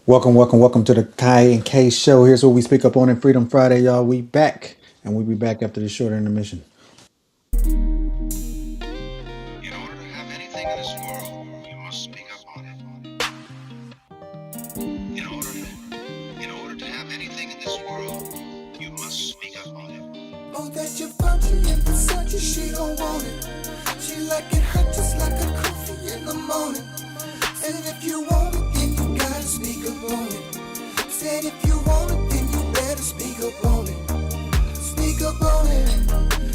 Welcome to the Kai and K show. Here's what we speak up on in Freedom Friday, y'all. We back, and we'll be back after this short intermission. In order to have anything in this world, you must speak up on it. In order to have anything in this world, you must speak up on it. Oh, that your function in Versace, she don't want it. She like it hot just like a coffee in the morning. And if you want it, then you gotta speak up on it. Said if you want it, then you better speak up on it. Speak up on it.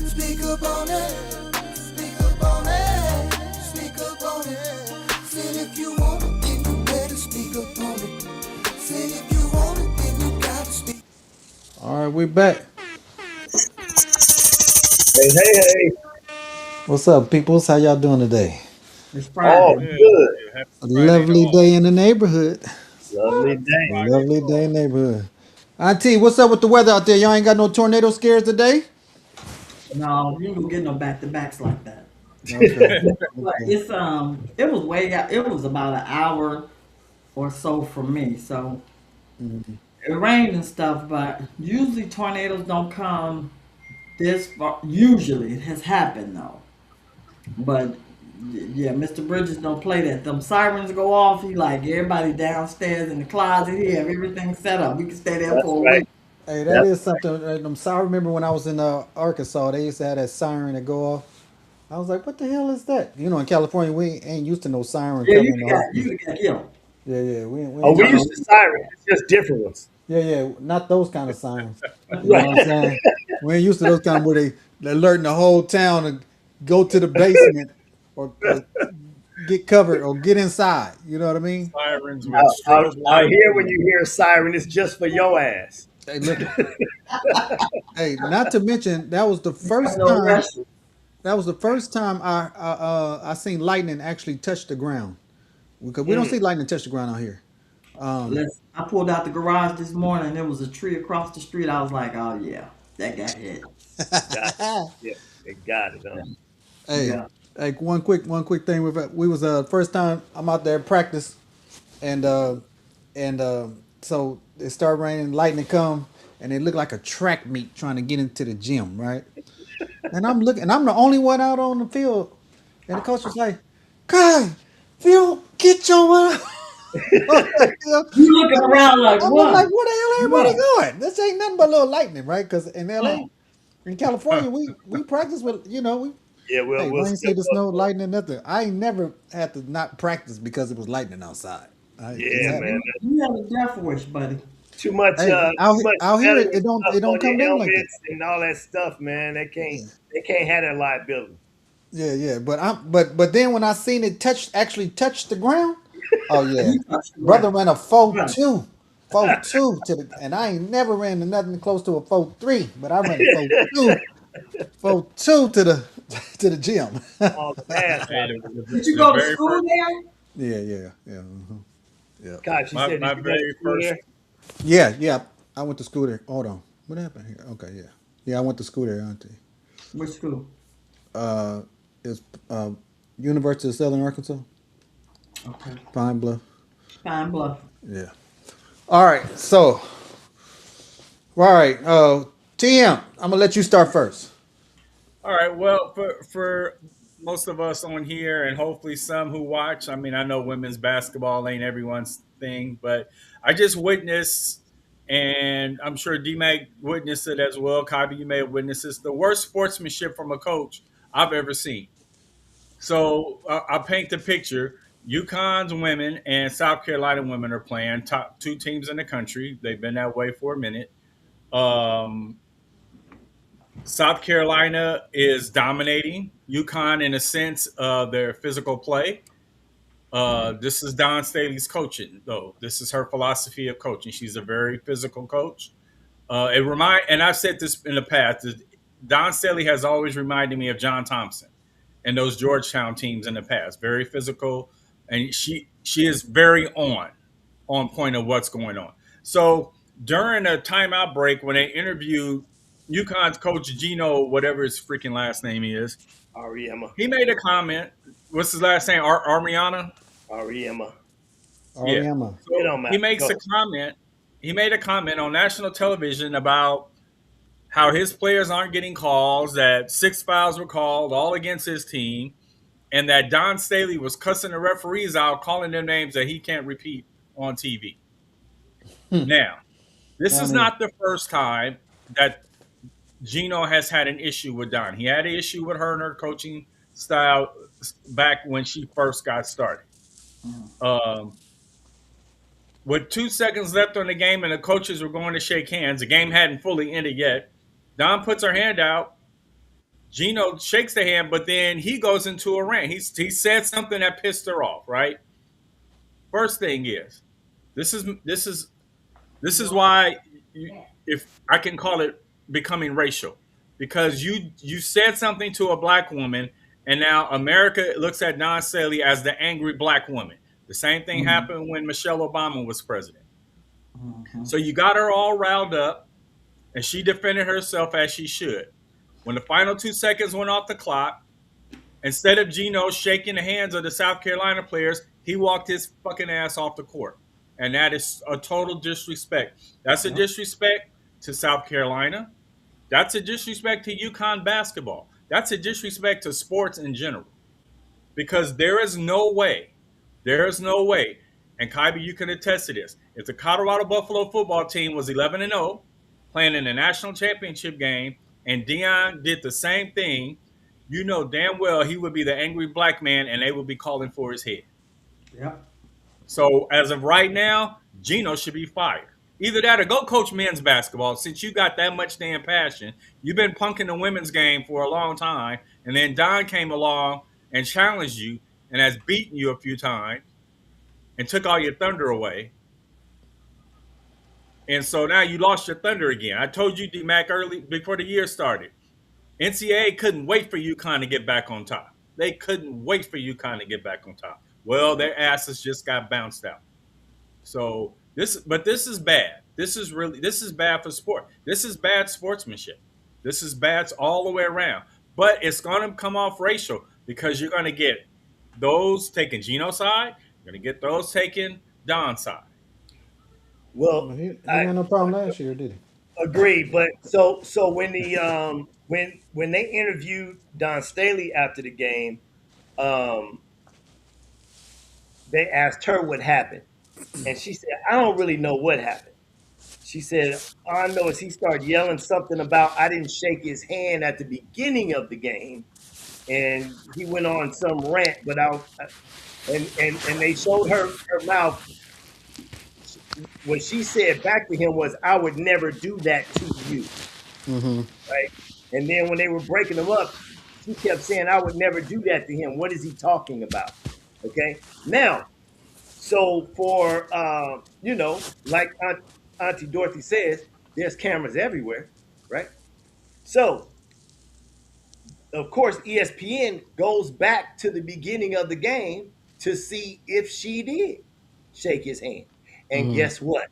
Speak up on it. Speak up on it. Speak up on it. Said if you want it, then you better speak up on it. Said if you want it, then you gotta speak. All right, we back. Hey, hey, hey. What's up, peoples? How y'all doing today? It's Oh, Friday. Good, good. good. Happy A Friday to lovely all. day in the neighborhood. Lovely Happy day. A Friday to lovely day all. in the neighborhood. Auntie, what's up with the weather out there? Y'all ain't got no tornado scares today? No, you don't get no back to backs like that. Okay. But Okay. it was way out. It was about an hour or so from me. So Mhm. it rained and stuff, but usually tornadoes don't come this far. Usually it has happened though. But yeah, Mr. Bridges don't play that. Them sirens go off. He like everybody downstairs in the closet. He have everything set up. We can stay there That's for a right. week. Hey, that That's is something. I remember when I was in Arkansas, they used to have that siren that go off. I was like, what the hell is that? You know, in California, we ain't used to no siren Yeah, covering the whole. you got killed. Yeah, we oh, ain't we used No, to. used to siren. It's just different ones. Yeah, not those kind of sirens. You know Right. what I'm saying? We ain't used to those kind of where they alerting the whole town to go to the basement or get covered or get inside. You know what I mean? Sirens with Out strobe out lights here, when and you hear a siren, it's just for your ass. Hey, look it. Hey, not to mention that was the have first no time. arrest. That was the first time I seen lightning actually touch the ground because we don't Mm, see lightning touch the ground out here. Um, Listen, I pulled out the garage this morning. There was a tree across the street. I was like, oh yeah, that got hit. got it. Yeah, they got it, huh? Hey, Yeah. like one quick thing. We was first time I'm out there at practice, and so it started raining, lightning come, and it looked like a track meet trying to get into the gym, right? And I'm looking, and I'm the only one out on the field, and the coach was like, "God, Phil, get your." You looking around like I'm like, what? where the hell everybody What? going? This ain't nothing but a little lightning, right? Because in Oh, LA, in California, we practice with we Yeah, hey, we'll rain, step say the up snow, for lightning, nothing. I ain't never had to not practice because it was lightning outside. it. It's Yeah, man. happened. you have a death wish, buddy. Hey, Too much out here smelling it stuff don't on come your down like that. helmets and all that stuff, man. Yeah, They can't have that liability. yeah. But then when I seen it actually touch the ground, oh yeah, You touched the brother ground. ran a 4 Right. 2, 4 2 to the, and I ain't never ran to nothing close to a 4 3, but I ran a 4 2, 4 2 to the to the gym. All the ass hey, out of it. Did you the go to very school first there? Yeah. Yeah. God, she said, my did you go to very school first there? Yeah. I went to school there. Hold on. What happened here? Okay, yeah. Yeah, I went to school there, auntie. Which school? Uh, it's University of Southern Arkansas, Okay. Pine Bluff. Pine Bluff. Yeah. All right. So, all right. TM, I'm gonna let you start first. All right. Well, for most of us on here, and hopefully some who watch, I mean, I know women's basketball ain't everyone's thing, but I just witnessed, and I'm sure D Mac witnessed it as well. Kabi, you may have witnessed this, the worst sportsmanship from a coach I've ever seen. So I'll paint the picture. UConn's women and South Carolina women are playing top two teams in the country. They've been that way for a minute. Um, South Carolina is dominating UConn in a sense of their physical play. This is Don Staley's coaching, though. This is her philosophy of coaching. She's a very physical coach. And I've said this in the past. Don Staley has always reminded me of John Thompson and those Georgetown teams in the past. Very physical, and she is very on point of what's going on. So during a timeout break, when they interviewed UConn's coach Gino, whatever his freaking last name is, Ariema. he made a comment. What's his last name? Armiana. Ariema. Yeah. Ariama. It So don't he matter. Go makes a ahead. comment. He made a comment on national television about how his players aren't getting calls, that six fouls were called all against his team, and that Don Staley was cussing the referees out, calling them names that he can't repeat on TV. Now, this Tell is me. not the first time that Gino has had an issue with Don. He had an issue with her and her coaching style back when she first got started. Um, with 2 seconds left on the game and the coaches were going to shake hands, the game hadn't fully ended yet. Don puts her hand out. Gino shakes the hand, but then he goes into a rant. He said something that pissed her off. Right. First thing is, this is this is this is why if I can call it becoming racial, because you said something to a black woman, and now America looks at Don Staley as the angry black woman. The same thing Mhm. happened when Michelle Obama was president. Mhm. So you got her all riled up, and she defended herself as she should. When the final 2 seconds went off the clock, instead of Gino shaking the hands of the South Carolina players, he walked his fucking ass off the court. And that is a total disrespect. That's a Yep. disrespect to South Carolina. That's a disrespect to UConn basketball. That's a disrespect to sports in general. Because there is no way, and Kyber, you can attest to this. If the Colorado Buffalo football team was 11-0, playing in the national championship game, and Dion did the same thing, you know damn well he would be the angry black man, and they would be calling for his head. Yep. So as of right now, Gino should be fired. Either that or go coach men's basketball since you got that much damn passion. You've been punking the women's game for a long time, and then Don came along and challenged you and has beaten you a few times and took all your thunder away. And so now you lost your thunder again. I told you, D Mac, early before the year started. NCAA couldn't wait for UConn to get back on top. They couldn't wait for UConn to get back on top. Well, their asses just got bounced out. So this is bad. This is bad for sport. This is bad sportsmanship. This is bad all the way around. But it's going to come off racial because you're going to get those taking Gino's side. You're going to get those taking Don's side. Well, Well, he I had no problem last year, did he? agree, but so when the when they interviewed Don Staley after the game, um, they asked her what happened, and she said, "I don't really know what happened." She said, "All I know is he started yelling something about I didn't shake his hand at the beginning of the game, and he went on some rant, but and they showed her mouth. What she said back to him was, "I would never do that to you." Mm-hmm. Right? And then when they were breaking him up, she kept saying, "I would never do that to him. What is he talking about?" Okay. Now, so for like Auntie Dorothy says, there's cameras everywhere, right? So of course, ESPN goes back to the beginning of the game to see if she did shake his hand. And Mm-hmm. guess what?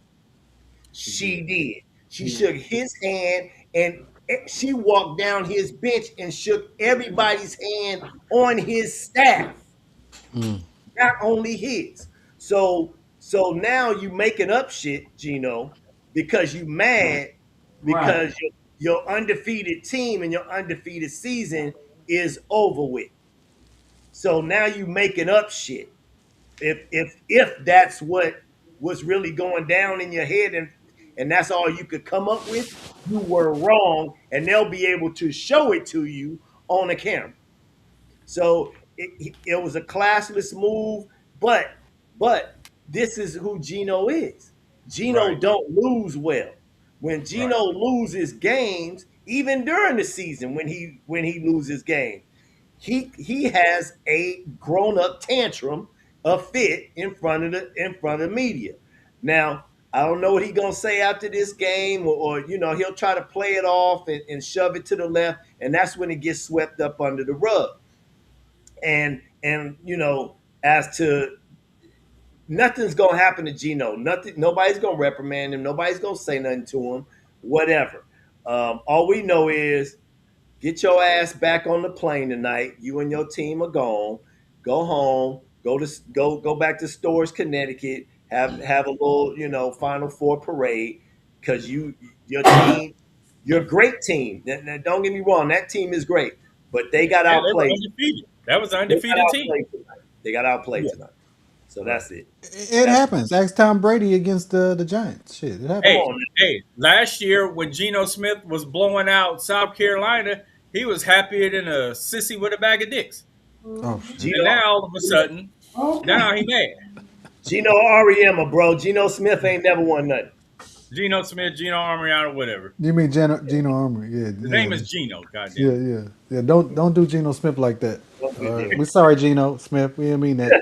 She She did. did. She She did. shook his hand and she walked down his bench and shook everybody's hand on his staff, not only his. So now you making up shit, Gino, because you mad Right. because your undefeated team and your undefeated season is over with. So now you making up shit. If that's what was really going down in your head and that's all you could come up with, you were wrong, and they'll be able to show it to you on a camera. So it was a classless move, but this is who Gino is. Gino Right. don't lose well. When Right. Gino loses games, even during the season when he loses games, he has a grown up tantrum, a fit in front of the media. Now I don't know what he's gonna say after this game, or he'll try to play it off and shove it to the left, and that's when it gets swept up under the rug. And as to nothing's gonna happen to Gino. Nothing. Nobody's gonna reprimand him. Nobody's gonna say nothing to him. Whatever. All we know is get your ass back on the plane tonight. You and your team are gone. Go home. Go back to Stores, Connecticut. Have a little Final Four parade because your team, your great team. Don't get me wrong, that team is great, but they got Yeah, they were outplayed. undefeated. That was an They got undefeated team. outplayed tonight. They got outplayed Yeah, tonight. So right. that's it. It That's happens. Ask Tom Brady against the Giants. Shit, it come happens. Hey, on. hey, last year when Geno Smith was blowing out South Carolina, he was happier than a sissy with a bag of dicks. Oh shit. And Gino, now all of a sudden, now he Okay. mad. Gino Ariema, bro. Geno Smith ain't never won nothing. Geno Smith, Geno Armiano, whatever. You mean Geno Armour? Yeah, His yeah, name is Geno, goddamn yeah, it. yeah, yeah. Don't do Geno Smith like that. Don't All do right, Geno. we sorry, Geno Smith. We didn't mean that.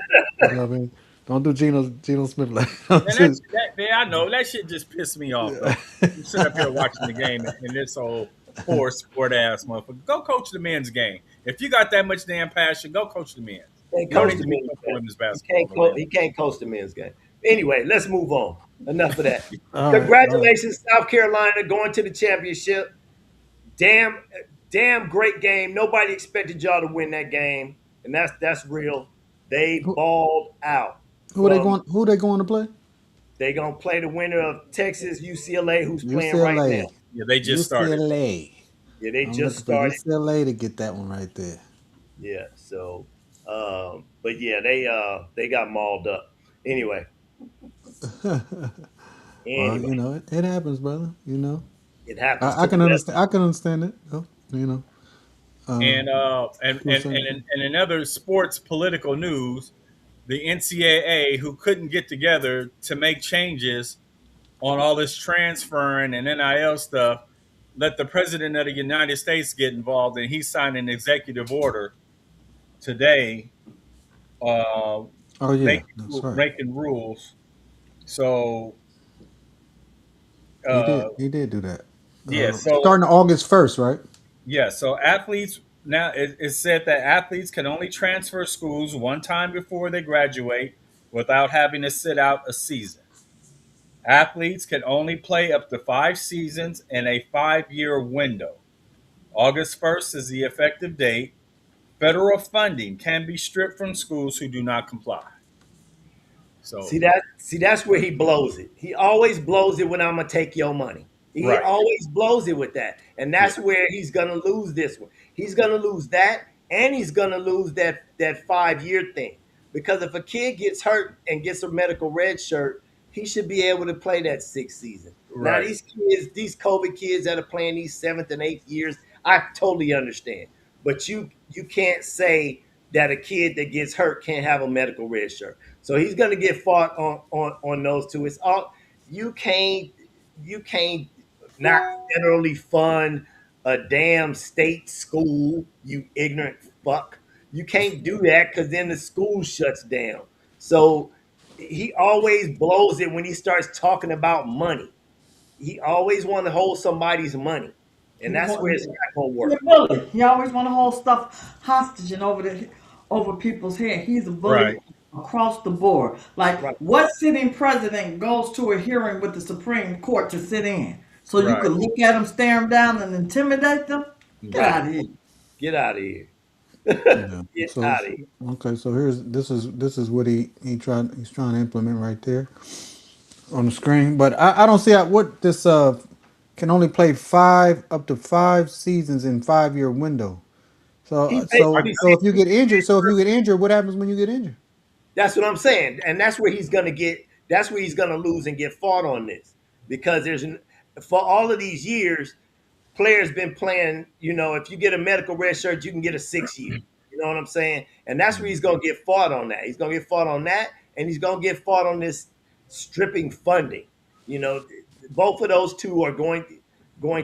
You know what I mean? Don't do Geno Smith like And that. I know that shit just pissed me off though. You sit up here watching the game and this old poor sport ass motherfucker. Go coach the men's game. If you got that much damn passion, go coach the men's. Can't You don't coach need the to be men's coaching game. women's basketball no damn. He can't coach the men's game. Anyway, let's move on. Enough of that. All right, all right. Congratulations, South Carolina, going to the championship. Damn, damn great game. Nobody expected y'all to win that game, and that's real. They Who, balled out who are they from. going? Who are they going to play? They gonna play the winner of Texas UCLA, who's playing right now. UCLA. Yeah, they just started. UCLA. Yeah, they I'm just looking for started. UCLA to get that one right there. Yeah, so, but yeah, they got mauled up. Anyway, Well, anyway, it happens, brother. it happens I to the can best. understand. I can understand it. Uh, And to a certain in other sports political news, the NCAA, who couldn't get together to make changes on all this transferring and NIL stuff, let the president of the United States get involved, and he signed an executive order today, uh, oh yeah, that's right. making rules. So He uh, did. He did do that. yeah, Starting August 1st, right? so athletes now it said that athletes can only transfer schools one time before they graduate without having to sit out a season. Athletes can only play up to 5 seasons in a 5-year window. August 1st is the effective date. Federal funding can be stripped from schools who do not comply. So, That's where he blows it. He always blows it when I'm gonna take your money. He right. always blows it with that, and Yeah. that's where he's gonna lose this one. He's gonna lose that, and he's gonna lose that 5 year thing. Because if a kid gets hurt and gets a medical red shirt, he should be able to play that sixth season. Now Right. these kids, these COVID kids that are playing these seventh and eighth years, I totally understand. But you can't say that a kid that gets hurt can't have a medical red shirt. So he's going to get fought on those two. It's all you can't you can't not federally fund a damn state school. You ignorant fuck. You can't do that because then the school shuts down. So he always blows it when he starts talking about money. He always want to hold somebody's money, and He that's where want, it's not going to He a work. bully. He always want to hold stuff hostage and over people's head. He's a bully Right. across the board. Like, Right, what sitting president goes to a hearing with the Supreme Court to sit in? So you Right. can look at them, stare them down, and intimidate them? Get right. out of here. Get out of here. Yeah. Get So out of here. okay. So this is what he's trying to implement right there on the screen. But I don't see what this can only play 5 up to 5 seasons in 5 year window. So He I basically so said if you get injured, what happens when you get injured? that's what I'm saying, and that's where he's gonna get. That's where he's gonna lose and get fought on this because for all of these years, players been playing. If you get a medical red shirt, you can get a 6 year. You know what I'm saying? And that's where he's gonna get fought on that. He's gonna get fought on that, and he's gonna get fought on this stripping funding. You know, both of those two are going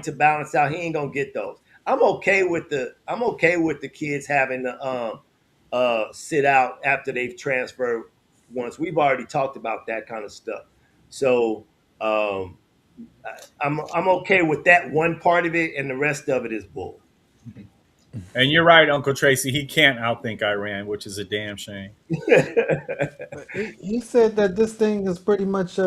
to balance out. He ain't gonna get those. I'm okay with the kids having to sit out after they've transferred once. We've already talked about that kind of stuff. So I'm okay with that one part of it, and the rest of it is bull. And you're right, Uncle Tracy. He can't outthink Iran, which is a damn shame. He said that this thing is pretty much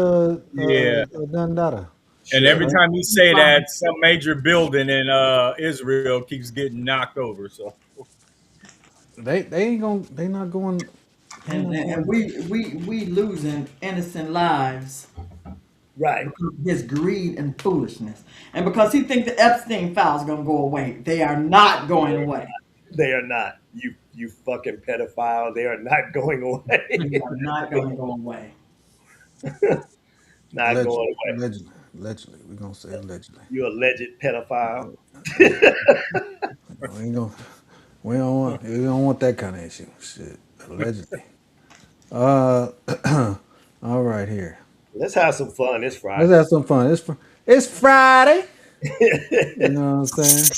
Yeah. a done data. And Sure. every Right? time you say that, some major building in Israel keeps getting knocked over. So They ain't going. They not going. Ain't no And point. we losing innocent lives Right. because of his greed and foolishness, and because he think the Epstein files gonna go away. They are not going away. They are not. You fucking pedophile. They are not going They away. are not going to go away. Not Allegedly, going away. allegedly, allegedly. We're gonna say allegedly. You alleged pedophile. Yeah, we ain't gonna. We don't want that kind of issue. Shit, allegedly. Uh, all right here. Let's have some fun this Let's Friday. have some fun. It's Friday. You know what I'm saying?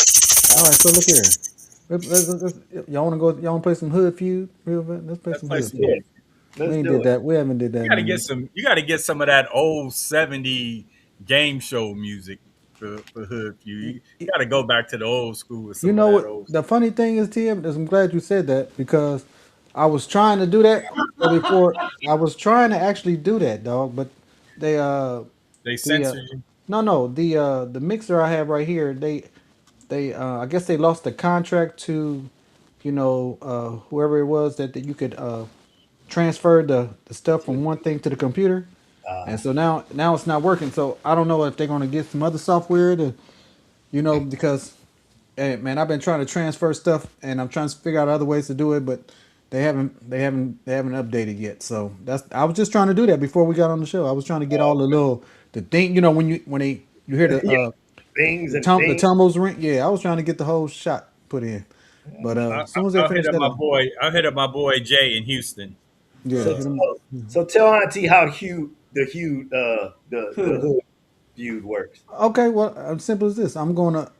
All right, so look here. Y'all want to go? Y'all want to play some Hood Feud? Real bad? Let's play Let's some play Hood some Feud. Yeah, hood. We let's ain't do did it. that. We haven't did that You in got a to get minute. some. You got to get some of that old '70 game show music for hood feud. You got to go back to the old school with You some of know that what? old The stuff. funny thing is, Tim, is I'm glad you said that because I was trying to do that before. I was trying to actually do that, dog. But they They the censor you. no the mixer I have right here. They I guess they lost the contract to whoever it was that you could transfer the stuff from one thing to the computer, and Uh, so now it's not working. So I don't know if they're gonna get some other software to because hey, man, I've been trying to transfer stuff and I'm trying to figure out other ways to do it, but they haven't updated yet. So I was just trying to do that before we got on the show. I was trying to get all the thing, when you hear yeah, things and the things. tumbles ring. Yeah, I was trying to get the whole shot put in. But as soon as they I'll hit finish up that my up, boy. I'll hit up my boy Jay in Houston. yeah, So hit them. tell, so tell Auntie how the Hood. hood feud works, Okay, well, simple as this. I'm gonna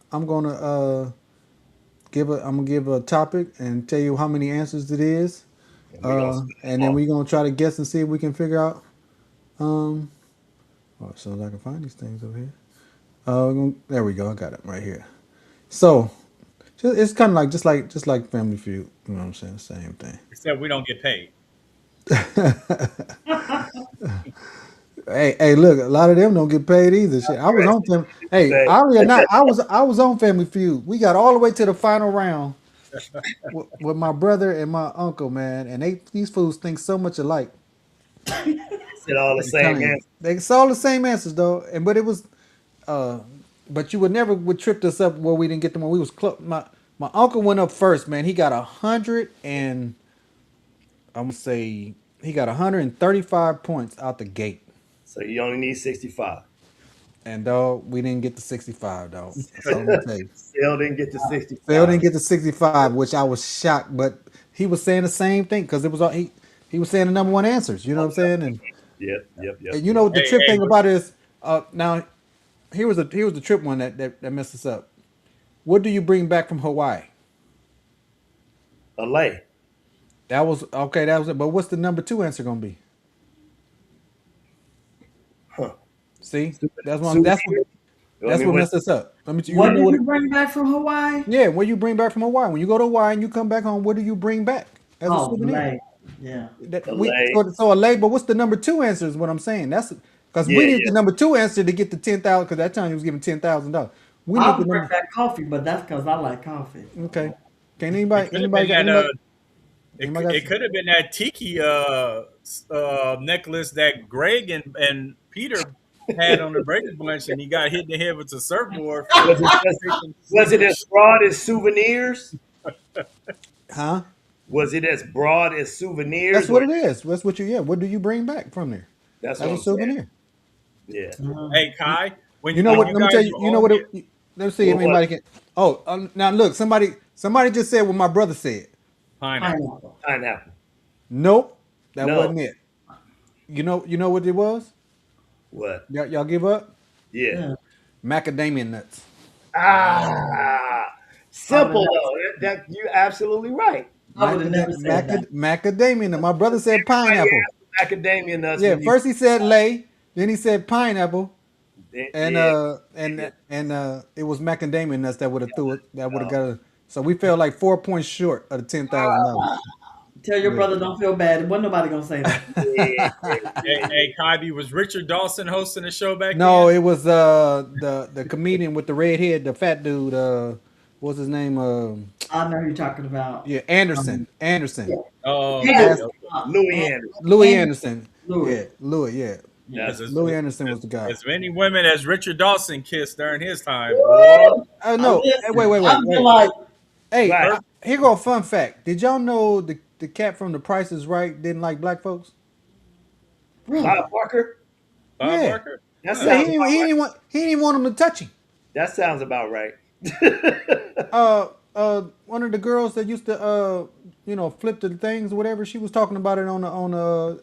give a topic and tell you how many answers it is, and we gonna spin and them then off. we're gonna try to guess and see if we can figure out. Um, oh, as soon as I can find these things over here. There we go. I got it right here. So it's kind of like just like Family Feud. You know what I'm saying? Same thing. Except we don't get paid. Hey, look, a lot of them don't get paid either. Shit, I was Right. on them. Hey, Say, oddly or not, I was on Family Feud. We got all the way to the final round with my brother and my uncle, man, and these fools think so much alike. said all the I'm same telling you, answer. they saw the same answers though, but it was, uh, but you would never would tripped us up where we didn't get them when we was close. My uncle went up first, man. He got 100 and I'm gonna say he got 135 points out the gate. So you only need 65. And dog, we didn't get to 65, dog. That's all I'm gonna tell you. Still didn't get to Phil 65. didn't get to 65, which I was shocked, but he was saying the same thing because it was all he was saying the number one answers. You know what I'm saying? Yep, yep, yep, And you yep. know what the Hey, trip hey, thing about it is, now here was the trip one that messed us up. What do you bring back from Hawaii? A lay. That was okay. That was it. But what's the number two answer gonna be? Huh. See, that's what Souvenir? I that's mean, what what? messed us up. Let me. You What know did what? you bring back from Hawaii? Yeah, what you bring back from Hawaii? When you go to Hawaii and you come back home, what do you bring back as a Oh, souvenir? Malay. Yeah. That A we lay. so a label. What's the number two answer? Is what I'm saying. That's because we Yeah, need the yeah. number two answer to get the 10,000. Because that time he was giving $10,000. We I need the would bring number. back coffee, but that's because I like coffee. Okay. Can it anybody could have been anybody got that. anybody got? It could have been that tiki necklace that Greg and Peter had on the Brady Bunch, and he got hit in the head with a surfboard for Was it just, was it sleeping. as broad as souvenirs? Huh? Was it as broad as That's souvenirs, or what it is. That's what you. Yeah. What do you bring back from there that's as what a I'm saying? souvenir? Yeah. Hey Mhm. Kai, You know when what? you Let me guys tell you. were You know on what? here, Let's see if What was anybody can. Oh, now look. Somebody just said what my brother said. pineapple. Pineapple. it? Pineapple. Nope, that No. wasn't it. You know what it was? What? Y'all give up? Yeah. Yeah. Macadamia nuts. Ah, I would have simple never though. said that. That you absolutely right. I would have never said that. Macadamia nut. My brother said Everybody pineapple. answers macadamia nuts Yeah, when you first he said lay, then he said pineapple, and yeah. it was macadamia nuts that would have threw it. That would have Oh, got it. So we fell like 4 points short of the $10,000. Tell your Yeah. brother don't feel bad. Wasn't nobody gonna say that. yeah, yeah, Hey, yeah, yeah. hey Kai, was Richard Dawson hosting the show back No, then? it was the comedian with the red head, the fat dude. What's his name? I know who you're talking about. Yeah, Anderson. Um, Anderson. yeah. Oh, He okay, did. Ask okay. Louis Anderson. Louis Anderson. Anderson. Yeah, Louis. Louis. Yeah, Yeah. That's As, Louis Anderson was the guy. as many women as Richard Dawson kissed during his time, boy. No, wait, Listen, wait, I've wait, been wait. like, Hey, right. Burt, here go a fun fact. Did y'all know the cat from The Price is Right didn't like black folks? really? Bob Barker. Bob Yeah, Barker? That Huh. yeah. sounds about right. He didn't even want him to touch him. That sounds about right. One of the girls that used to flip the things or whatever, she was talking about it on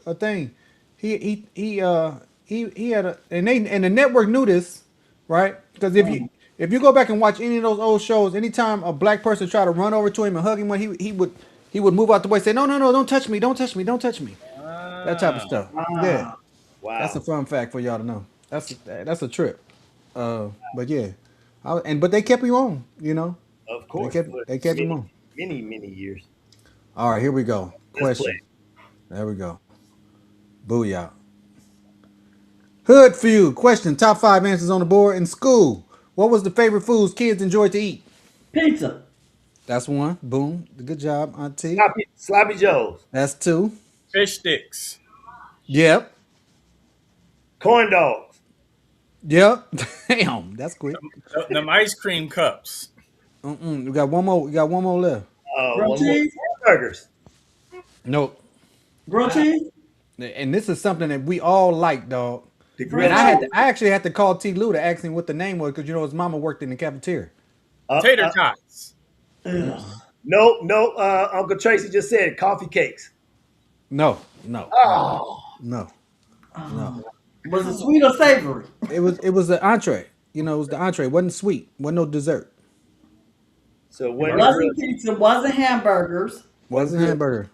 a thing. He had a and the network knew this, right? Because if you go back and watch any of those old shows, anytime a black person tried to run over to him and hug him, when he would move out the way, say no no no, don't touch me, don't touch me, don't touch me, that type of Ah, stuff. Yeah, Ah, that's a Wow. fun fact for y'all to know. That's a trip. But yeah, but they kept him on, Of They course. kept For they kept him many, on. many years. All right, here we go. Let's play. Question. There we go. Booyah. Hood Feud. Question. Top five answers on the board. In school, what was the favorite foods kids enjoyed to eat? pizza. That's one. Boom. Good job, Auntie. Sloppy Joes. That's two. fish sticks. Yep. Corn dogs. Yep. Damn. That's quick. Them ice cream cups. We got one more. We got one more left. Grilled One more. cheese. Burgers. Nope. Grilled cheese. And this is something that we all like, dog. The And grilled cheese. I actually had to call T. Lou to ask him what the name was because his mama worked in the cafeteria. Uh, Tater uh, tots. Ugh. no, no. Uncle Tracy just said coffee cakes. No. No. Oh, No. No. Was it sweet or savory? It was the entree. It was the entree. It wasn't sweet. Wasn't no dessert. so when the grilled Wasn't pizza. Wasn't hamburgers. Wasn't hamburger.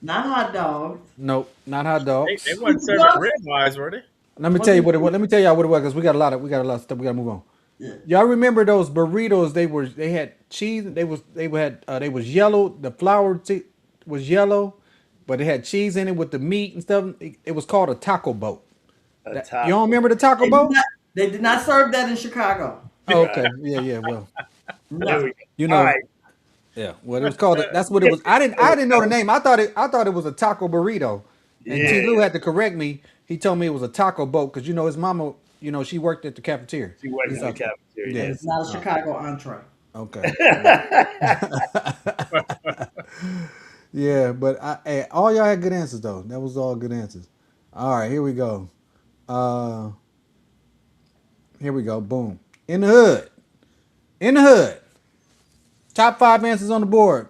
Not hot dogs. Nope. Not hot They dogs. wasn't serving What? rib eyes, were they? Let me Was tell you it? what it was. Let me tell y'all what it was because we got a lot of stuff. We gotta move on. Yeah. Y'all remember those burritos? They had cheese. They was yellow. The flour was yellow, but it had cheese in it with the meat and stuff. It was called a taco boat. a You don't taco. remember the taco They did boat? not. They did not serve that in Chicago. Oh, okay. Yeah. Yeah. Well, There No. we go. you All know. right. Yeah. Well, it was called. That's what it was. I didn't know the name. I thought it was a taco burrito. And T. Yeah. Lou had to correct me. He told me it was a taco boat because his mama, she worked at the cafeteria. She worked He's in the like, cafeteria. yeah. It's not a Chicago entree. Okay. Yeah, but all y'all had good answers though. That was all good answers. All right, here we go. Uh, here we go. Boom. In the hood. In the hood. Top five answers on the board.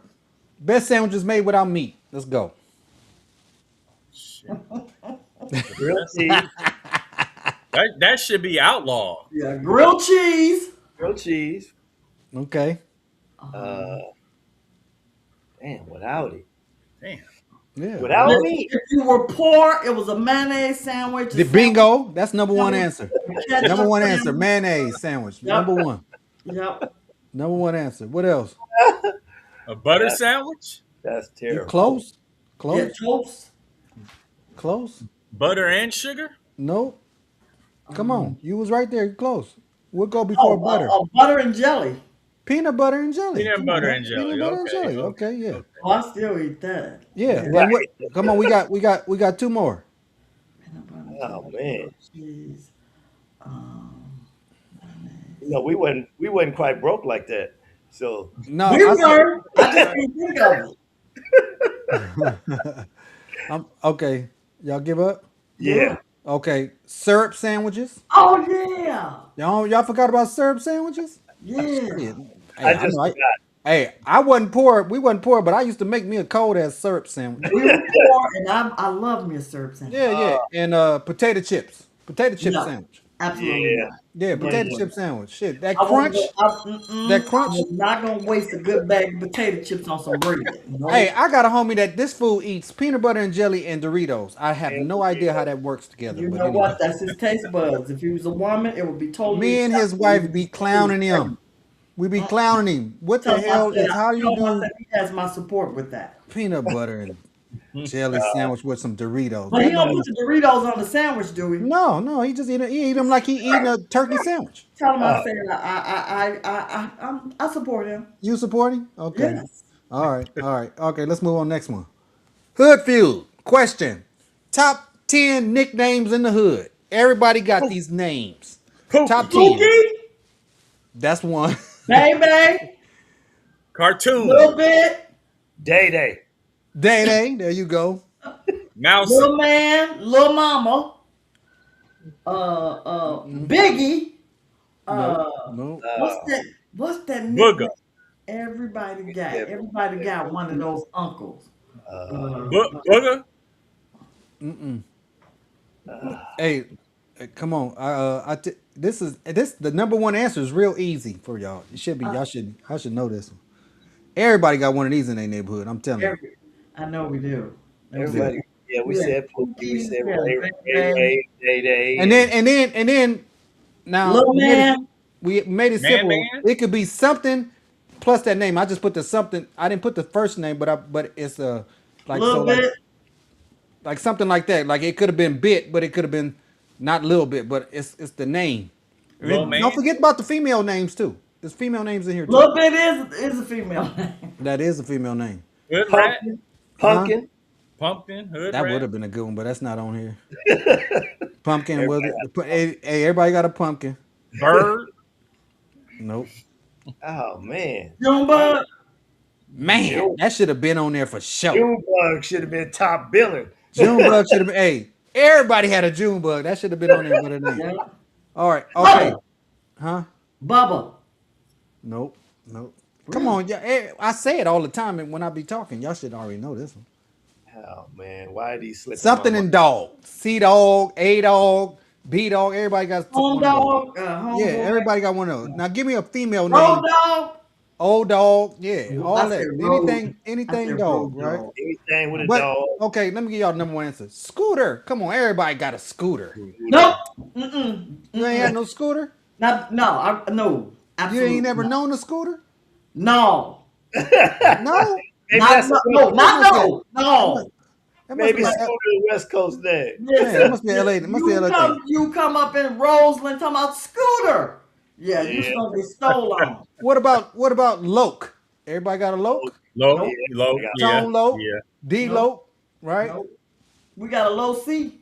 Best sandwiches made without meat. Let's go. Shit. Grilled cheese. That should be outlawed. Yeah, grilled cheese. Grilled cheese. Okay. Uh, damn, without it. Damn. Yeah. Without me. If you were poor, it was a mayonnaise sandwich. The bingo. That's number one answer. Ketchup Number one sandwich. answer. Mayonnaise sandwich. Yep. Number one. Yep. Number one answer. What else? A butter sandwich? That's You terrible. close? Yeah, Close? toast. Close? Butter and sugar? Nope. Come on. You was right there. Close. We'll go before butter. Butter and jelly. Peanut butter and jelly. Peanut Come butter on. and jelly. Peanut butter and Okay, jelly. okay, Okay, yeah. okay. Oh, I still eat that. Yeah. Right. And what, come on, we got two more. Peanut butter, Oh jelly, man. cheese. We wasn't quite broke like that. So No, We were. I just can't think of it. okay. Y'all give up? yeah. Okay. Syrup sandwiches. Oh yeah. Y'all forgot about syrup sandwiches? Yeah. Shit. I Hey, I just know. forgot. Hey, I wasn't poor. We wasn't poor, but I used to make me a cold ass syrup sandwich. We were poor, and I love me a syrup sandwich. Yeah, yeah. And potato chips. Potato chip No, sandwich. absolutely Yeah. not. Yeah, No, potato no. chip sandwich. Shit. That I wasn't crunch. That crunch? I was not gonna waste a good bag of potato chips on some bread. No. Hey, I got a homie that this fool eats peanut butter and jelly and Doritos. I have And no idea how that works together. You But know anyway. what? That's his taste buds. If he was a woman, it would be totally. Me and his wife be clowning him. We be clowning him. What the hell is how you do He has my support with that. peanut butter and jelly sandwich with some Doritos? But he That don't don't put the Doritos on the sandwich, do he? no, he just eat them like he eating a turkey sandwich. Tell him I Oh, said I support him. You support him? Okay. Yes. All right. Okay, let's move on next one. Hood feud. Question. Top 10 nicknames in the hood. Everybody got Pooh, these names. Top Pookie, 10. Pookie, That's one. baby, Cartoon, little bit, Day Day. Day Day. There you go. little Mousy, man, little mama, Biggie. Nope. Uh, Nope. what's Uh, that? What's that Booger, nickname? Everybody we got. said Everybody got one of Pookie. those uncles. Uh, Booger. Hey, come on. This the number one answer is real easy for y'all. It should be uh, I should know this one. Everybody got one of these in their neighborhood. I'm telling you. every, I know we do. And we Yeah. said, Everybody, yeah, we we had said Pookie. We Pookie, said we had Ray Baby, Ray, Day Day, And then and and then and then now little man, we made it Man simple. Man, It could be something plus that name. I just put the something. I didn't put the first name, but it's like so little bit, like something like that. Like it could have been bit, but it could have been not little bit, but it's the name. Little Don't Man, forget about the female names too. There's female names in here too. little bit is a female name. That is a female name. Hood Rat, Pumpkin, Huh? Pumpkin. Pumpkin, Hood That would Rat, have been a good one, but that's not on here. Pumpkin was Everybody, it? Hey, everybody got a pumpkin. Bird, Nope. oh man, Junebug, Man, June, that should have been on there for sure. Junebug should have been top billing. Junebug should have been. Hey, everybody had a Junebug. That should have been on there with a name. yeah. All right. Okay. Bubba, Huh? Bubba. Nope. Nope. Come Really? on. Yeah, I say it all the time and when I be talking. Y'all should already know this one. Oh man, why are these slipping my Something mind? in dog. C dog, A dog, B dog. Everybody got Home one of those. dog, Yeah, homeboy, everybody got one of those. Now give me a female road name. dog. Old dog. Yeah, I all said that. road. I Anything said dog, road right? dog. Anything with a But dog, okay, let me give y'all number one answer. Scooter. Come on, everybody got a scooter. Nope. Mm-mm. You ain't had Mm-mm. no scooter? Not, no, no, You ain't absolutely never not. known a scooter? No, No? maybe not that's a no, West no, That Coast. not must be a, no, that must, no. that must Maybe be a Scooter is a West Coast name. man, that Listen, must be LA. That must be a LA thing. you come up in Roseland talking about scooter. Yeah, you Yeah, gonna be stole on. What about Loke? Everybody got a oh, Loke? Low, Nope, yeah, I Low, got. yeah, Tone Loke, yeah. D nope, Loke, right? nope. We got a low C.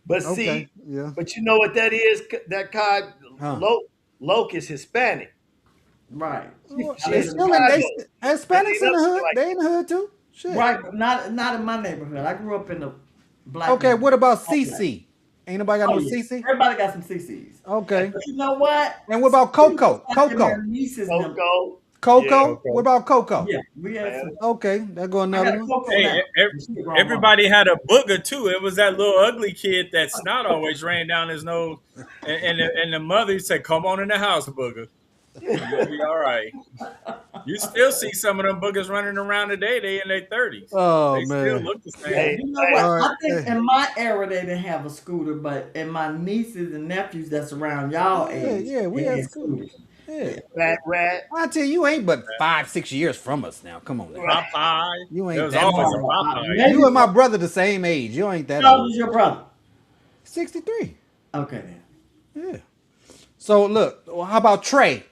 But Okay, see, yeah. but you know what that is? That cod Huh. Loke is Hispanic. Right. Well, She they in still in they Chicago. st- That Hispanics ain't in the nothing hood. like They in the hood too. Shit. Right, but not in my neighborhood. I grew up in the black Okay, what neighborhood. about All black. CC? Ain't nobody got Oh no yeah, CC? everybody got some CCs. Okay. But you know what? And what about Still Coco? back in their Coco. nieces them. Coco. Yeah, Coco? What Coco. about Coco? Yeah, we had man. some. Okay, there go I another got a one. Coco Hey, now. And she grown up. everybody had a booger too. It was that little ugly kid that snot always ran down his nose, and the mother said, "Come on in the house, booger. You'll be all right." You still see some of them boogers running around today. They in their 30s. Oh They still man. look the Yeah, same. Hey, you know hey, what? All right. I think Hey. in my era they didn't have a scooter, but in my nieces and nephews that's around y'all Yeah, age, yeah, we they had had scooters. scooters. Yeah. Yeah. Fat Rat. I tell you, you ain't but 5, 6 years from us now. Come on now. Right. Popeye. You There ain't was that always a far. No, Popeye. maybe You and my brother the same age. You ain't that how old old. is your brother? 63. Okay then. Yeah. So look, well, how about Trey?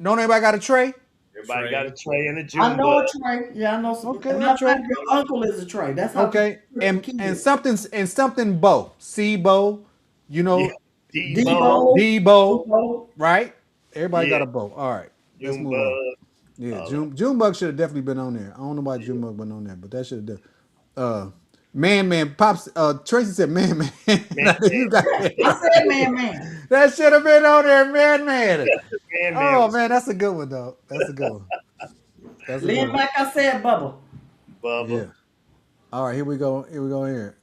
Don't anybody got a Trey? Everybody Trey. got a tray and a I June know bug. a Trey. Yeah, I know some. Okay, As a a matter of Trey. fact, your uncle is a Trey. That's how people Okay. put the And kids. something Bo. C Bo, you Yeah, know, Debo. Debo, D Bo, Coco. right? Everybody got Yeah, a Bo. All right. Let's June move on. bug. Yeah, All that. Junebug should have definitely been on there. I don't know why Yeah, Junebug been on there, but that should have done. Man, Pops. Tracy said, Man. man, You got I it. said man. That should have been on there, Man. man Oh was man, that's a good one though. That's a good one. That's a good Lean one. back, I said Bubba. Yeah. Bubba. All right, here we go. Here we go. Here.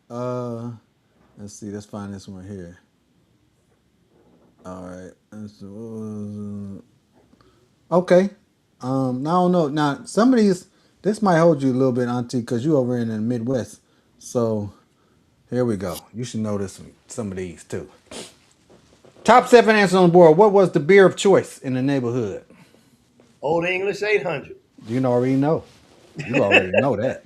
Let's see. Let's find this one here. All right. Okay. Now I don't know. Now some of these, this might hold you a little bit, Auntie, because you over in the Midwest. So here we go. You should know this one, some of these too. Top 7 answers on the board. What was the beer of choice in the neighborhood? Old English 800. You already know. You already know that.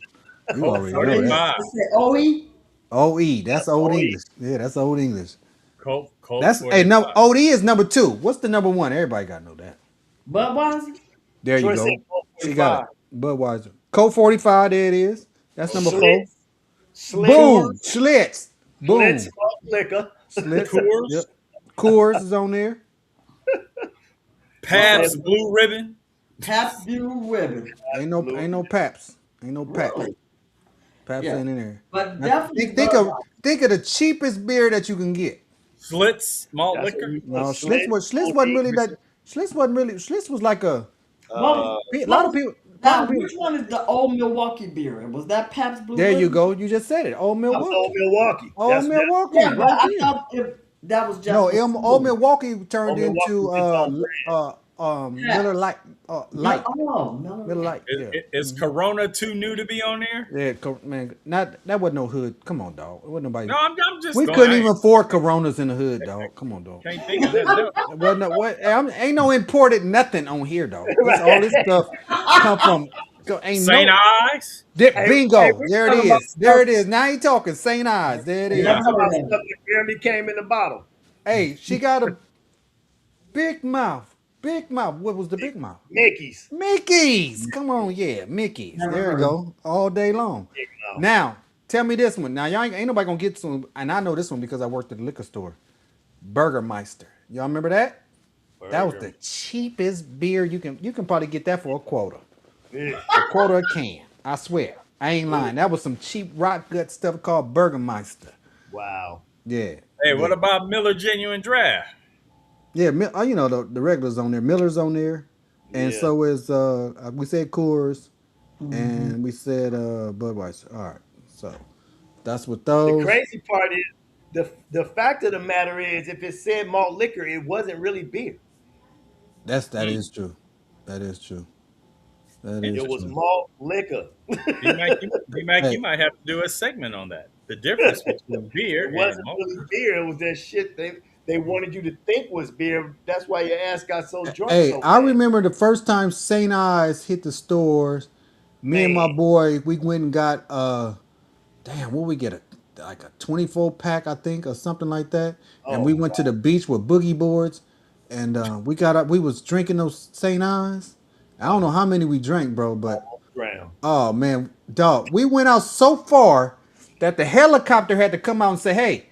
You Colt already Oh, know they that. used 45. to say OE. OE. That's old Oh, English. Yeah, that's old English. Colt That's hey, no 45. OD is number 2. What's the number 1? Everybody gotta know that. Budweiser. There you Troy said go. She got it. 45. Budweiser. Colt 45, there it is. That's number 4. Schlitz. Schlitz, Boom. Coors, Schlitz. Schlitz Boom. malt liquor. Schlitz. Yep. Coors, Coors is on there. You What said was Pabst Blue Ribbon. Pabst Blue Ribbon? Ain't blue. no Paps. Ain't no Paps. Really? Paps Yeah, ain't in there. but Now definitely Budweiser. think of the cheapest beer that you can get. Schlitz malt That's what liquor. you No, put Schlitz, Schlitz wasn't really OD. that. Schlitz was like a Uh, a What lot of was people. now? Probably Which one is the old Milwaukee beer? Was that Pabst Blue there you Ribbon? go. You just said it. Old that was old Milwaukee. Milwaukee. Old That's Milwaukee, Yeah, but right I there. thought if that was No, just the Old slogan. Milwaukee turned old Milwaukee into was its own brand. Yeah. Miller Light, Light, Oh, Miller Miller Lite. Light. Yeah, Is Corona too new to be on there? yeah, man. Not that wasn't no hood. Come on, dog. It wasn't nobody. No, I'm just We going. couldn't even afford Coronas in the hood, dog. Come on, dog. Can't think of nothing else. Well, no, what? Ain't no imported nothing on here, dog. This all this Right. stuff come from. Ain't St. no Ives. Hey, hey, bingo. we There it talking about is. There stuff. it is. Now you talking St. Ives. There it We Never is. talking heard about of stuff it. that barely came in the bottle. Hey, she got a big mouth. Big mouth. What was the big mouth? Mickey's. Mickey's. Come on, yeah, Mickey's. Never There you heard of it. go. All day long. Big mouth. Now, tell me this one. Now, y'all ain't nobody gonna get some, and I know this one because I worked at the liquor store. Burgermeister. Y'all remember that? That was Burger. the cheapest beer you can probably get that for a quarter. Yeah. A quarter a can. I swear. I ain't lying. That was some cheap rock gut stuff called Burgermeister. Wow. Yeah. Hey, Yeah. what about Miller Genuine Draft? Yeah, you know the regulars on there. Miller's on there, and Yeah. so is we said Coors, Hmm. and we said Budweiser. All right, so that's what The those. crazy part is the fact of the matter is if it said malt liquor, it wasn't really beer. That is true. That is true. That It is was true. malt liquor. D-Mac, you Hey, might have to do a segment on that. The difference between beer It and wasn't malt. really beer. It was that shit they wanted you to think was beer. That's why your ass got so drunk hey, so I fast. remember the first time St. Ives hit the stores. Me and my Man, boy, we went and got damn, what we get like a 24 pack, I think, or something like that. And oh we my went to the beach with boogie boards, and we got up. We was drinking those St. Ives. I don't know almost how many we drank, bro, but almost drowned. oh man, dog, we went out so far that the helicopter had to come out and say, "Hey,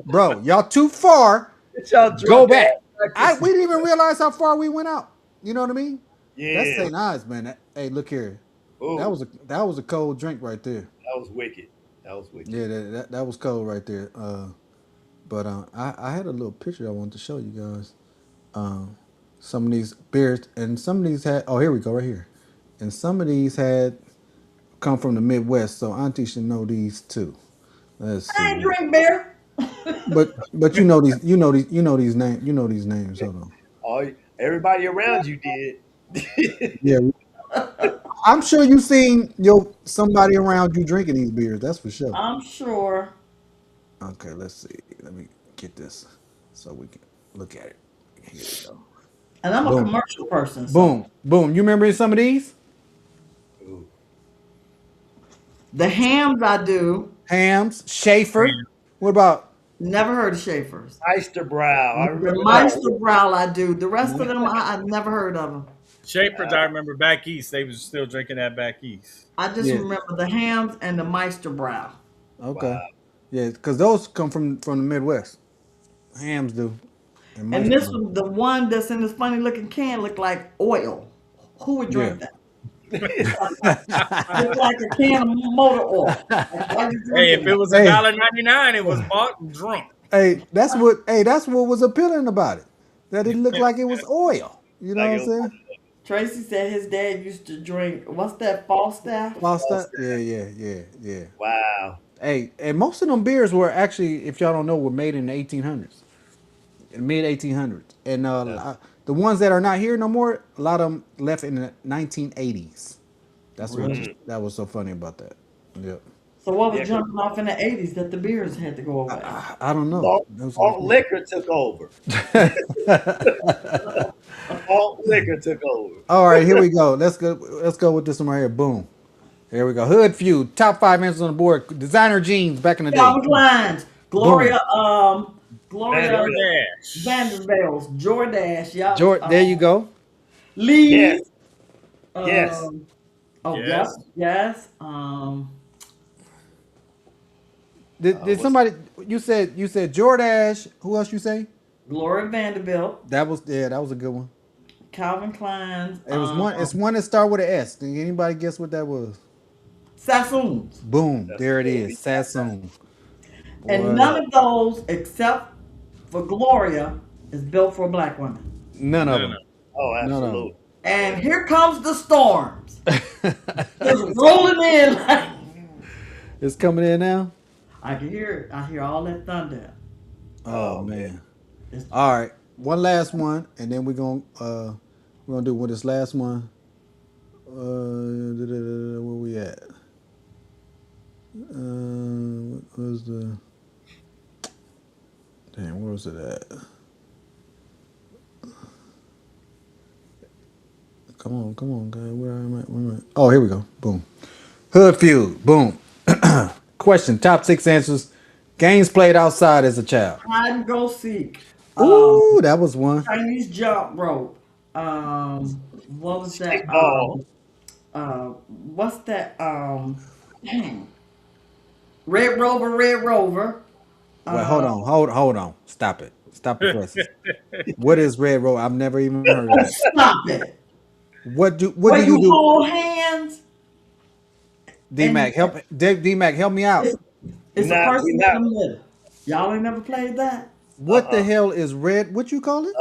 bro, y'all too far. Get y'all Go drunk back." ass back to We didn't even realize how far we went out. You know what I mean? That's yeah. St. Ives, man. Hey, look here. Oh, That was a cold drink right there. that was wicked. That was wicked. Yeah, that was cold right there. But I had a little picture I wanted to show you guys. Um, some of these beers, and some of these had. Oh, here we go, right here. And some of these had come from the Midwest, so Auntie should know these too. Let's I ain't see. drink beer. But you know these names. Hold on. All everybody around you did. Yeah, I'm sure you seen somebody around you drinking these beers. That's for sure. I'm sure. Okay, let's see. Let me get this so we can look at it. Here we go. And I'm a Boom, commercial person, so boom, boom. You remember some of these? Ooh. the hams I do. Hams, Schaefer. Man, What about Never heard of Schaefer's. Meisterbrow. I The remember that. Meister Brow I do. The rest of them I never heard of them. Shapers, I remember back east, they was still drinking that back east. I just yeah? remember the hams and the Meister Brow. Okay, Wow. yeah, because those come from the Midwest. Hams do, and And Meister this do. one, the one that's in this funny looking can, look like oil. Who would Yeah. drink that? Look like a can of motor oil. Like, why you Hey, drinking if it that? was a Hey, dollar 99, it was bought and drunk. that's what was appealing about it. That it looked like it was oil. You know Like what it I'm was saying? Tracy said his dad used to drink, what's that, Falstaff? Foster. Yeah. wow. Hey, and most of them beers were actually, if y'all don't know, were made in the 1800s, in mid 1800s, and Yeah. the ones that are not here no more, a lot of them left in the 1980s. That's what Really? Mm. that was so funny about that. Yep. So what Yeah, was 'cause jumping off in the 80s that the beers had to go away? I don't know. malt, That was a good malt question. liquor took over. Malt liquor took over. All right, here we go. Let's go. Let's go with this one right here. Boom. Here we go. Hood Feud. Top five answers on the board. Designer jeans back in the day. Calvin Klein's, Boom. Gloria Vanderbilt. DoorDash. Vanderbilt's, Jordache, yep. George, there you go. Yes. Lee's, Yes. um, oh, yep, Yes. yes. Did What's somebody you said Jordash? Who else you say? Gloria Vanderbilt, That was that was a good one. Calvin Klein's, It was one. It's one that start with an S. Did anybody guess what that was? Sassoons. Boom! that's There it cool? is. Sassoon. And Boy, none of those, except for Gloria, is built for black women. none of No, no. them. Oh, None of absolutely. And here comes the storms. Just them. rolling in like It's coming in now. I can hear it. I hear all that thunder. Oh Oh man. man. It's All right. One last one, and then we're gonna do with this last one. Where we at? What was the damn? Where was it at? Come on, guy. Where am I? Where am I? Oh, here we go. Boom. Hood feud. Boom. Question: Top six answers. Games played outside as a child. hide and go seek. Ooh, that was one. Chinese jump rope. What was that? Stickball. What's that? Dang. Red Rover, Red Rover. Wait, hold Uh, on, hold on. Stop it. Stop the presses. What is Red Roll? I've never even heard of that. stop it. What do Where you you do? hold hands D and Mac, help D Mac, help me out. it's, We're it's a not. person We're in not. the middle. Y'all ain't never played that? What the hell is red? What you call it?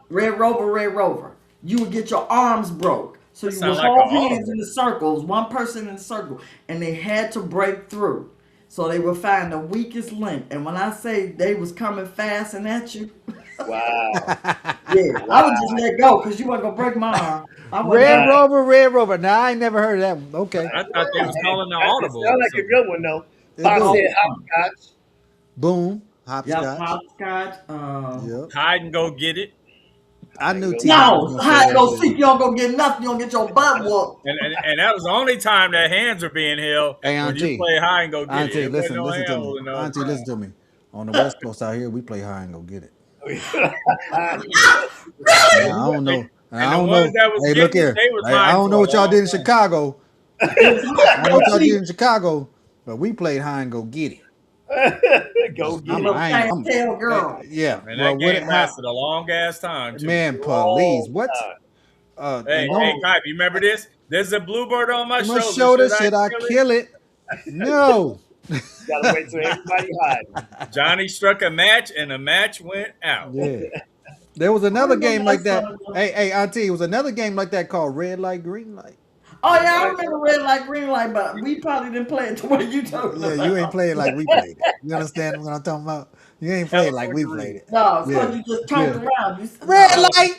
Red Rover, Red Rover. You would get your arms broke. So That you would sounds like an hold hands audible. in the circles, one person in the circle, and they had to break through. So they would find the weakest link. And when I say they was coming fast and at you, Wow. yeah, I would just Wow. let go because you weren't gonna break my arm. I wasn't Red doing Right. Rover, Red Rover. Now I ain't never heard of that one. Okay. I thought they was Hey, calling the it audible sounds or like a something. good one though. It Pop do. said oh hopscotch. Boom. yep, Hopscotch. hopscotch. Yep. Hide and go get it. I I ain't knew go T get Mac it. was No, gonna say hide and that go shit. seek. You don't go get nothing. You don't get your butt whooped. And that was the only time that hands were being held Hey when you Auntie. play high and go get it. Auntie, It wasn't listen, no listen hand to me. holding the other Auntie, listen time. to me. On the West Coast out here, we play high and go get it. And Now we I don't know. and I the don't ones know. that was Hey, look getting it, here. they was I hiding don't know for a what y'all long did in time. Chicago. It was I hide don't and know what go y'all did seek. in Chicago, but we played high and go get it. Go get I'm, it. Little I ain't, fan I'm, tail girl. yeah. And Well, that what, game how, lasted a long ass time too. man, please, Long what? time. Hey, And don't, hey, Kai, you remember this? There's a bluebird on my my shoulder. shoulder, Should I should I kill it? kill it? No. Gotta wait till everybody hiding. Johnny struck a match, and the match went out. Yeah. There was I another remember game that like that. song. Hey, Auntie, it was another game like that called Red Light, Green Light. Oh Red yeah, I light. remember red light, green light, but we probably didn't play it the way you talking Yeah, you ain't about. playing like we played it. You understand what I'm talking about? You ain't playing like we played California it. No, it's Yeah. because you just turned Yeah. around. Red No. California, light.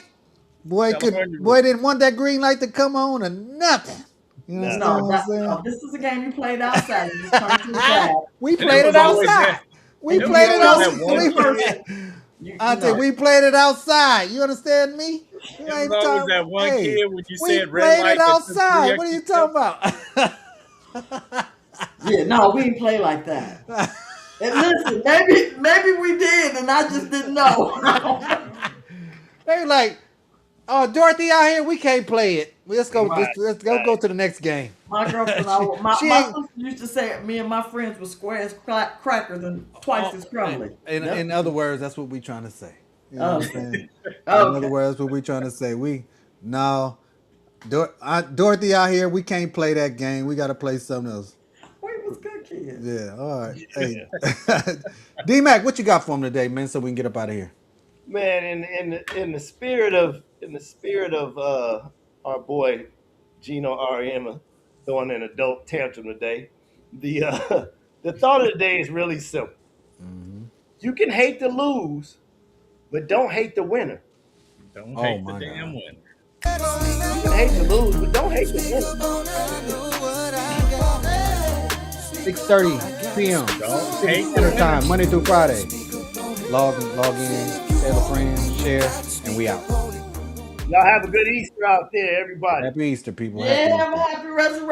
California Boy rules. didn't want that green light to come on or nothing. You Nothing. understand No, what I'm that saying? no. This is a game you played outside. You just turn to the side, We And it played was it always that. outside. We and It you was played get it always outside. that close to one the We kid. person. You Auntie, know. we played it outside. You understand me? You It was ain't always talking. that one Hey, kid when you we said red played it light that took three outside. What are extra you talking steps. about? Yeah, no, we didn't play like that. And listen, maybe we did, and I just didn't know. They like, oh, Dorothy out here. We can't play it. Let's go. Right. Let's go to the next game. My girlfriend, she, she my ain't. sister used to say me and my friends were square as crackers and twice Oh, as crumbly. in Yep. other words, that's what we trying to say. You Okay. understand? In other Okay. words, what we trying to say. We no, Dorothy out here. We can't play that game. We got to play something else. We was good kids. Yeah. All right. Hey, Yeah. D Mac, what you got for him today, man? So we can get up out of here. Man, in the spirit of our boy Gino RM throwing an adult tantrum today, the the thought of the day is really simple. You can hate to lose, but don't hate the winner. Don't Oh hate the my damn God. winner. You can hate to lose, but don't hate the winner. 6:30 p.m. Don't Pacific hate the Standard winner. Time, Monday through Friday. Log in, tell a friend, share, and we out. Y'all have a good Easter out there, everybody. Happy Easter, people. Happy Yeah, I'm Easter. a happy resurrection.